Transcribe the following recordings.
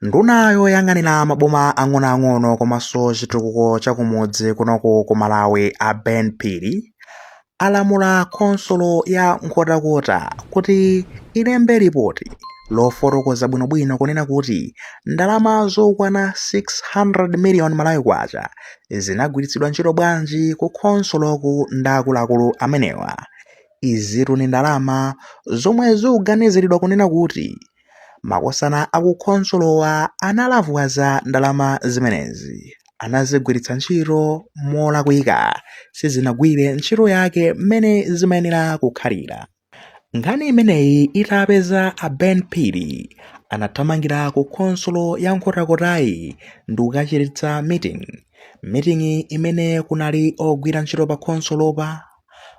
Nduna yoyang'anira maboma ang'onoang'ono komanso chitukuko chakumudzi kunoko ku Malawi a Ben Phiri alamula khonsolo ya Nkhotakota kuti ilembe ripoti lofotokoza bwinobwino kunena kuti ndalama zokwana 600 million Malawi kwacha zinagwiritsidwa ntchito bwanji ku khonsoloku ndi akuluakulu amenewa. Izitu ni ndalama zomwe zikuganiziridwa kunena kuti makosana aku khonsolowa analavuza ndalama zimenezi, anazigwiritsa ntchito molakwika, sizinagwire ntchito yake mmene zimayenera kukhalira. Nkhani imeneyi itapeza a Ben Phiri anathamangira ku khonsolo ya Nkhotakotayi ndi kukachiritsa meeting imene kunali ogwira ntchito pa khonsolopa,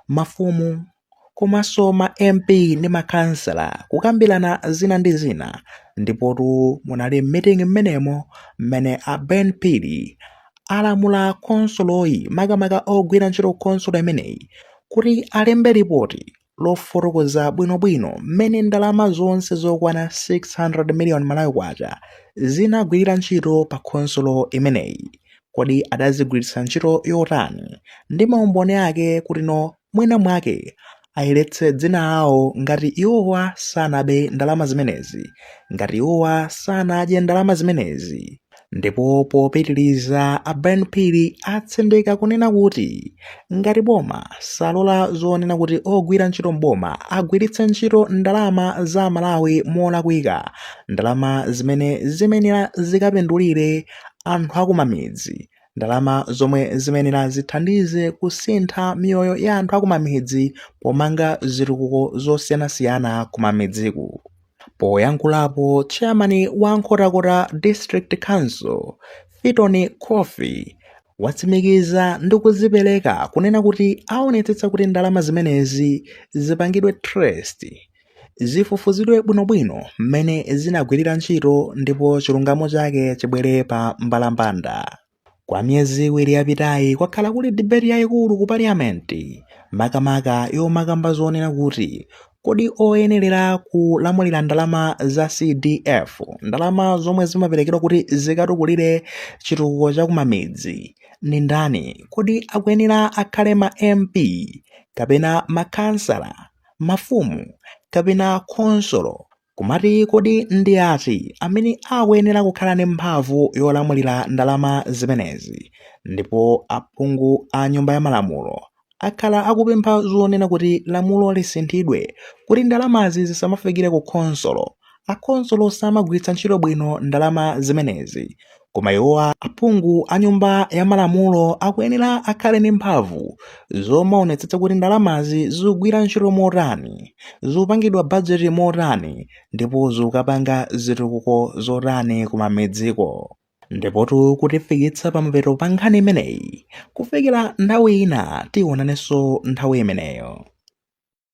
mafumu komanso ma MP ndi makhansala kukambirana zina ndi zina, ndipotu munali meeting mmenemo mmene a Ben Phiri alamula khonsoloyi makamaka ogwira ntchito khonsolo imeneyi kuti alembe ripoti lofotokoza bwinobwino mmene ndalama zonse zokwana 600 million Malawi kwacha zinagwirira ntchito pa khonsolo imeneyi. Kodi adazigwiritsa ntchito yotani ndi maumboni ake kuti mwina mwake ayiletse dzina awo ngati iwowa sanabe ndalama zimenezi, ngati iwowa sanadye ndalama zimenezi. Ndipo popitiriza a Ben Phiri atsindika kunena kuti ngati boma salola zonena kuti ogwira ntchito mboma agwiritse ntchito ndalama za Malawi molakwika, ndalama zimene zimenera zikapindulire anthu akumamidzi, ndalama zomwe zimenera zithandize kusintha miyoyo ya anthu akumamidzi pomanga zitukuko zosiyanasiyana kumamidziku. Poyankhulapo chairman wa Nkhotakota District Council Fitton Kofi watsimikiza ndi kuzipereka kunena kuti aonetsetsa kuti ndalama zimenezi zipangidwe trust, zifufuzidwe bwinobwino mmene zinagwirira ntchito ndipo chilungamo chake chibwere pa mbalambanda. Kwa miyezi iwiri yapitayi kwakhala kuli debate yayikulu ku parliament makamaka yomakamba zonena kuti kodi oyenerera kulamulira ndalama za CDF, ndalama zomwe zimaperekedwa kuti zikatukulire chitukuko chakumamidzi, ni ndani? Kodi akuyenera akhale ma MP kapena makhansala, mafumu kapena khonsolo? Kumati kodi ndi ati amene akuyenera kukhala ndi mphamvu yolamulira ndalama zimenezi? Ndipo aphungu a nyumba ya malamulo akhala akupempha zonena kuti lamulo lisinthidwe kuti ndalamazi zisamafikire ku khonsolo. Akhonsolo samagwiritsa ntchito bwino ndalama zimenezi, koma iwowa aphungu a nyumba ya malamulo akuyenera akhale ndi mphamvu zomaonetsetsa kuti ndalamazi zikugwira ntchito motani, zikupangidwa bajeti motani, ndipo zikupanga zitukuko zotani kumamidziko. Ndipotu kutifikitsa pamapeto pa nkhani imeneyi, kufikira nthawi ina tionanenso nthawi imeneyo.